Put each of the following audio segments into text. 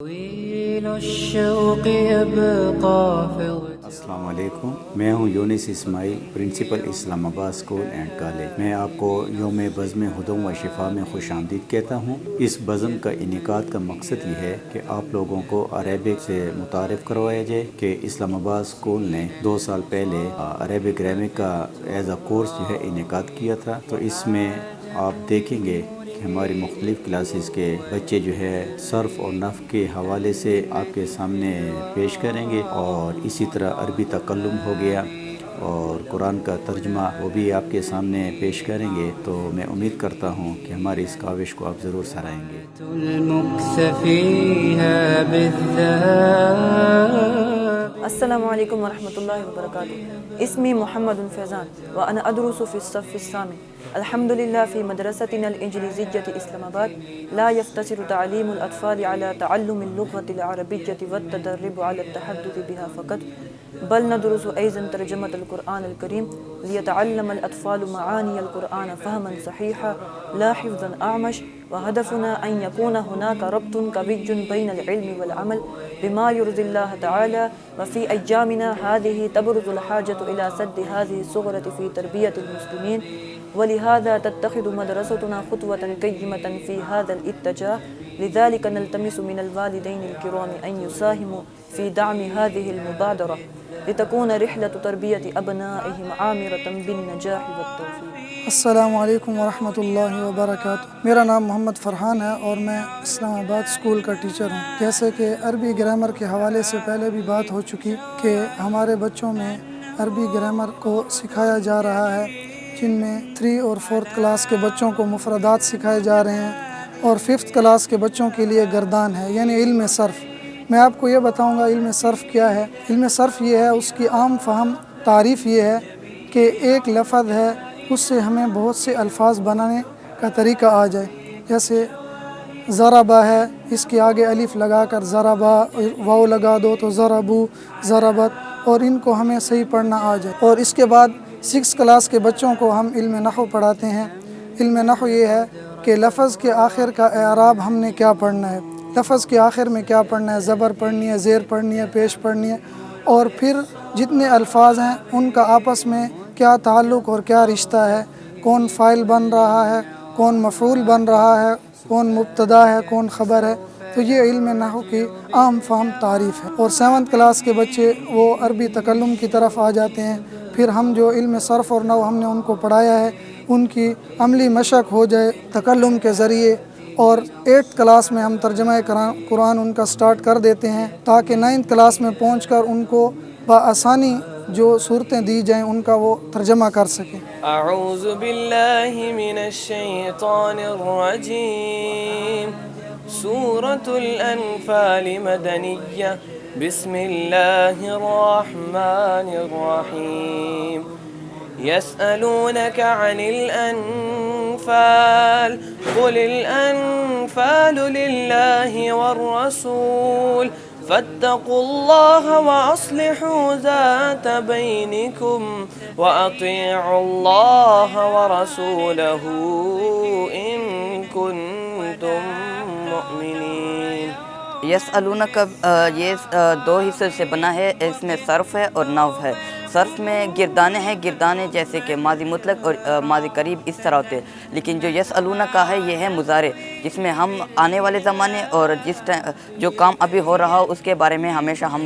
طويل الشوق يبقى في السلام علیکم، میں ہوں یونس اسماعیل، پرنسپل اسلام آباد اسکول اینڈ کالج۔ میں آپ کو یوم بزم ہدی و شفا میں خوش آمدید کہتا ہوں۔ اس بزم کا انعقاد کا مقصد یہ ہے کہ آپ لوگوں کو عربک سے متعارف کروایا جائے کہ اسلام آباد اسکول نے 2 سال پہلے عربک گرامر کا ایز اے کورس جو ہے انعقاد کیا تھا، تو اس میں آپ دیکھیں گے ہماری مختلف کلاسز کے بچے جو ہے صرف اور نحو کے حوالے سے آپ کے سامنے پیش کریں گے، اور اسی طرح عربی تکلم ہو گیا اور قرآن کا ترجمہ وہ بھی آپ کے سامنے پیش کریں گے۔ تو میں امید کرتا ہوں کہ ہماری اس کاوش کو آپ ضرور سرائیں گے۔ المكث فيها بالذات. السلام علیکم ورحمۃ اللہ وبرکاتہ۔ اسمی محمد فیضان وأنا أدرس في الصف الثامن الحمد لله في مدرستنا الإنجليزية إسلام آباد. لا يقتصر تعليم الأطفال على تعلم اللغة العربية والتدرب على التحدث بها فقط، بل ندرس أيضا ترجمة القرآن الكريم ليتعلم الأطفال معاني القرآن فهما صحيحا لا حفظا أعمش، وهدفنا أن يكون هناك ربط قوي بين العلم والعمل بما يرضي الله تعالى. وفي أيامنا هذه تبرز الحاجة إلى سد هذه الثغرة في تربية المسلمين، ولهذا تتخذ مدرستنا خطوة قيمة في هذا الاتجاه. لذلك نلتمس من الوالدين الكرام أن يساهموا في دعم هذه المبادرة لتكون رحلة تربية أبنائهم عامرة بالنجاح والتوفيق. السلام علیکم ورحمۃ اللہ وبرکاتہ۔ میرا نام محمد فرحان ہے اور میں اسلام آباد اسکول کا ٹیچر ہوں۔ جیسے کہ عربی گرامر کے حوالے سے پہلے بھی بات ہو چکی کہ ہمارے بچوں میں عربی گرامر کو سکھایا جا رہا ہے، جن میں 3 اور 4 کلاس کے بچوں کو مفردات سکھائے جا رہے ہیں اور 5th کلاس کے بچوں کے لیے گردان ہے، یعنی علم صرف۔ میں آپ کو یہ بتاؤں گا علم صرف کیا ہے۔ علم صرف یہ ہے، اس کی عام فہم تعریف یہ ہے کہ ایک لفظ ہے، اس سے ہمیں بہت سے الفاظ بنانے کا طریقہ آ جائے۔ جیسے ضربہ ہے، اس کے آگے الف لگا کر ضربہ، واو لگا دو تو ضربو، ضربت، اور ان کو ہمیں صحیح پڑھنا آ جائے۔ اور اس کے بعد 6 کلاس کے بچوں کو ہم علم نحو پڑھاتے ہیں۔ علم نحو یہ ہے کہ لفظ کے آخر کا اعراب ہم نے کیا پڑھنا ہے، لفظ کے آخر میں کیا پڑھنا ہے، زبر پڑھنی ہے، زیر پڑھنی ہے، پیش پڑھنی ہے، اور پھر جتنے الفاظ ہیں ان کا آپس میں کیا تعلق اور کیا رشتہ ہے، کون فاعل بن رہا ہے، کون مفعول بن رہا ہے، کون مبتدا ہے، کون خبر ہے۔ تو یہ علم نحو کی عام فہم تعریف ہے۔ اور 7th کلاس کے بچے وہ عربی تکلم کی طرف آ جاتے ہیں۔ پھر ہم جو علم صرف اور نحو ہم نے ان کو پڑھایا ہے، ان کی عملی مشق ہو جائے تکلم کے ذریعے، اور 8th کلاس میں ہم ترجمہ قرآن ان کا سٹارٹ کر دیتے ہیں تاکہ 9th کلاس میں پہنچ کر ان کو بآسانی جو صورتیں دی جائیں ان کا وہ ترجمہ کر سکیں۔ اعوذ باللہ من الشیطان الرجیم۔ سورة الانفال مدنیہ۔ بسم اللہ الرحمن الرحیم۔ يسألونك عن الأنفال قل الأنفال لله والرسول فاتقوا الله وأصلحوا ذات بينكم وأطيعوا الله ورسوله إن كنتم مؤمنين۔ یسألونک یہ 2 حصے سے بنا ہے، اس میں صرف ہے اور نحو ہے۔ صرف میں گردانے ہیں، گردانے جیسے کہ ماضی مطلق اور ماضی قریب اس طرح ہوتے ہیں، لیکن جو یسألونک کا ہے یہ ہے مضارع، جس میں ہم آنے والے زمانے اور جو کام ابھی ہو رہا ہو اس کے بارے میں ہمیشہ ہم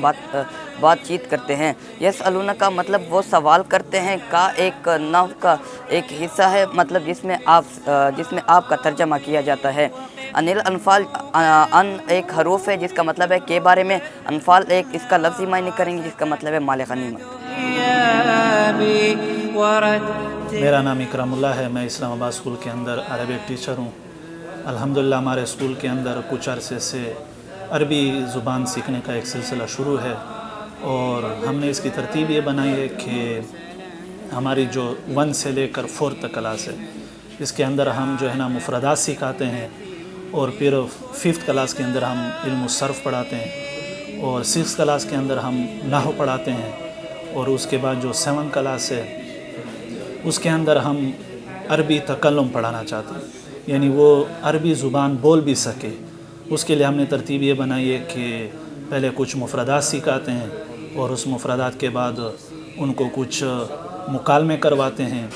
بات چیت کرتے ہیں۔ یسألونک کا مطلب وہ سوال کرتے ہیں کا ایک نحو کا ایک حصہ ہے، مطلب جس میں آپ کا ترجمہ کیا جاتا ہے۔ انل انفال، ان ایک حروف ہے جس کا مطلب ہے کے بارے میں، انفال ایک اس کا لفظی معنی کریں گے جس کا مطلب ہے مال غنیمت۔ میرا نام اکرام اللہ ہے، میں اسلام آباد اسکول کے اندر عربک ٹیچر ہوں۔ الحمدللہ ہمارے اسکول کے اندر کچھ عرصے سے عربی زبان سیکھنے کا ایک سلسلہ شروع ہے، اور ہم نے اس کی ترتیب یہ بنائی ہے کہ ہماری جو 1 سے لے کر 4th کلاس ہے، اس کے اندر ہم جو ہے نا مفردات سکھاتے ہیں، اور پھر 5th کلاس کے اندر ہم علم الصرف پڑھاتے ہیں، اور 6th کلاس کے اندر ہم نحو پڑھاتے ہیں، اور اس کے بعد جو 7th کلاس ہے اس کے اندر ہم عربی تکلم پڑھانا چاہتے ہیں، یعنی وہ عربی زبان بول بھی سکے، اس کے لیے ہم نے ترتیب یہ بنائی ہے کہ پہلے کچھ مفردات سکھاتے ہیں اور اس مفردات کے بعد ان کو کچھ مکالمے کرواتے ہیں،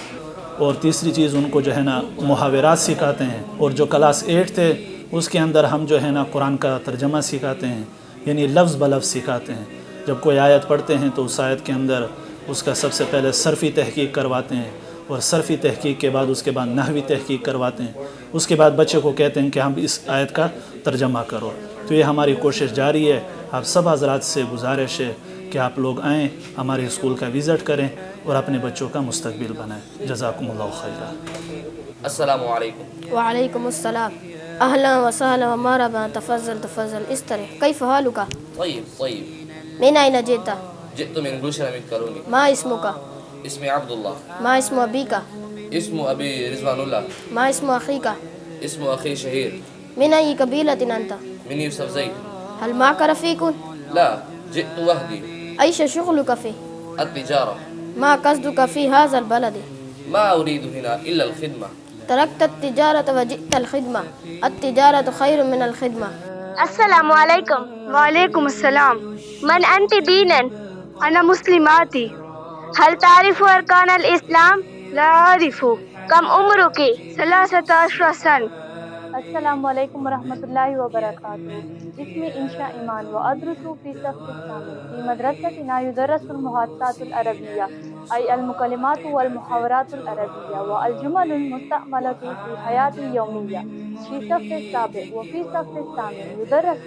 اور تیسری چیز ان کو جو ہے نا محاورات سکھاتے ہیں، اور جو کلاس 8 تھے اس کے اندر ہم جو ہے نا قرآن کا ترجمہ سکھاتے ہیں، یعنی لفظ بلفظ سکھاتے ہیں۔ جب کوئی آیت پڑھتے ہیں تو اس آیت کے اندر اس کا سب سے پہلے صرفی تحقیق کرواتے ہیں، اور صرفی تحقیق کے بعد اس کے بعد نحوی تحقیق کرواتے ہیں، اس کے بعد بچے کو کہتے ہیں کہ ہم اس آیت کا ترجمہ کرو۔ تو یہ ہماری کوشش جاری ہے۔ آپ سب حضرات سے گزارش ہے کہ آپ لوگ آئیں، ہمارے اسکول کا وزٹ کریں اور اپنے بچوں کا مستقبل بنائیں۔ جزاکم اللہ خیرہ۔ السلام علیکم۔ وعلیکم السلام۔ اہلا وسہلا ومرحبا، تفضل تفضل۔ اس طرح کیف حالک؟ طيب طيب۔ من أين جئت؟ جئت من بوشرة من كالوني۔ ما اسمك؟ اسمي عبد الله۔ ما اسم أبيك؟ اسم أبي رضوان الله۔ ما اسم أخيك؟ اسم أخي شهير۔ من أي قبيلة أنت؟ من يوسف زيد۔ هل معك رفيق؟ لا، جئت وحدي۔ أيش شغلك فيه؟ التجارة۔ ما قصدك في هذا البلد؟ ما أريد هنا إلا الخدمة۔ تركت التجارة وجئت الخدمة، التجارة خير من الخدمة۔ السلام علیکم۔ وعلیکم السلام۔ من انت دینا؟ انا مسلماتي۔ هل تعرف ارکان الاسلام؟ لا اعرف۔ کم عمرك؟ 13 سنة۔ السلام علیکم ورحمۃ اللہ وبرکاتہ۔ اسمی انشا ایمان وادرس فی صف الثامن فی مدرسۃنا یدرس المحادثات العربیہ ای المکلمات والمحاورات العربیہ والجمل المستعملة فی حیات یومیہ فی صف السابع وفی صف الثامن یدرس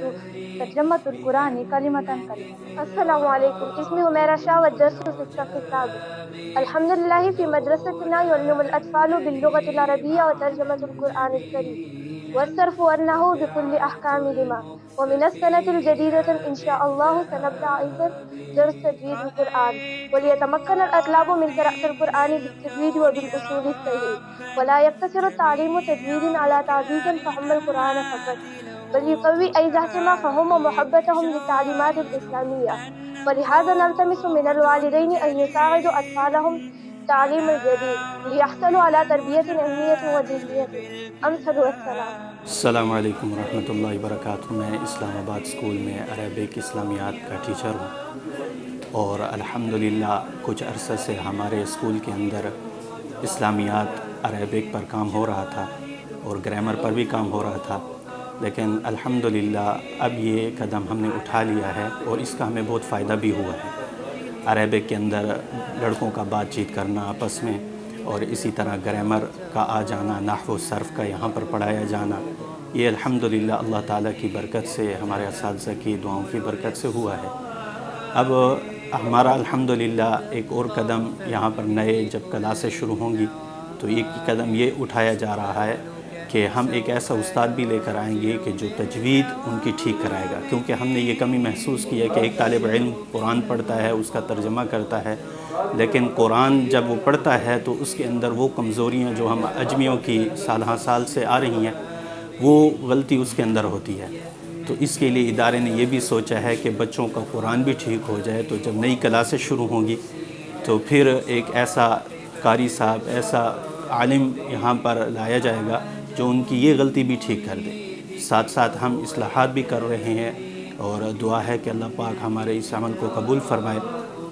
ترجمۃ القرآن کلمۃ کلمۃ۔ السلام علیکم۔ اسمی حمیرہ شاہ والدرس فی الصف السابع۔ الحمد للہ فی مدرستنا يعلم الاطفال باللغة العربية وترجمة القرآن الكريم والصرف والنحو بكل أحكامهما، ومن السنة الجديدة إن شاء الله سنبدأ أيضا درس تجويد القرآن، وليتمكن الأطلاب من قراءة القرآن بالتجويد وبالأصول الصحيح، ولا يقتصر التعليم تجويد على تعزيز فهم القرآن فقط، بل يقوي أيضا فهم ومحبتهم للتعليمات الإسلامية، ولهذا نلتمس من الوالدين أن يساعدوا أطفالهم تعلیم الجدید لیحصلوا على تربیت علمیت و دینیت۔ امثل والسلام۔ السلام علیکم ورحمۃ اللہ وبرکاتہ۔ میں اسلام آباد اسکول میں عربک اسلامیات کا ٹیچر ہوں، اور الحمدللہ کچھ عرصہ سے ہمارے اسکول کے اندر اسلامیات عربک پر کام ہو رہا تھا اور گرامر پر بھی کام ہو رہا تھا، لیکن الحمدللہ اب یہ قدم ہم نے اٹھا لیا ہے اور اس کا ہمیں بہت فائدہ بھی ہوا ہے۔ عربک کے اندر لڑکوں کا بات چیت کرنا آپس میں، اور اسی طرح گرامر کا آ جانا، نحو و صرف کا یہاں پر پڑھایا جانا، یہ الحمدللہ اللہ تعالیٰ کی برکت سے، ہمارے اساتذہ کی دعاؤں کی برکت سے ہوا ہے۔ اب ہمارا الحمدللہ ایک اور قدم یہاں پر نئے جب کلاسیں شروع ہوں گی تو ایک قدم یہ اٹھایا جا رہا ہے کہ ہم ایک ایسا استاد بھی لے کر آئیں گے کہ جو تجوید ان کی ٹھیک کرائے گا، کیونکہ ہم نے یہ کمی محسوس کی ہے کہ ایک طالب علم قرآن پڑھتا ہے، اس کا ترجمہ کرتا ہے، لیکن قرآن جب وہ پڑھتا ہے تو اس کے اندر وہ کمزوریاں جو ہم اجمیوں کی سالہ سال سے آ رہی ہیں، وہ غلطی اس کے اندر ہوتی ہے۔ تو اس کے لیے ادارے نے یہ بھی سوچا ہے کہ بچوں کا قرآن بھی ٹھیک ہو جائے، تو جب نئی کلاسیں شروع ہوں گی تو پھر ایک ایسا قاری صاحب، ایسا عالم یہاں پر لایا جائے گا جو ان کی یہ غلطی بھی ٹھیک کر دے۔ ساتھ ساتھ ہم اصلاحات بھی کر رہے ہیں، اور دعا ہے کہ اللہ پاک ہمارے اس عمل کو قبول فرمائے۔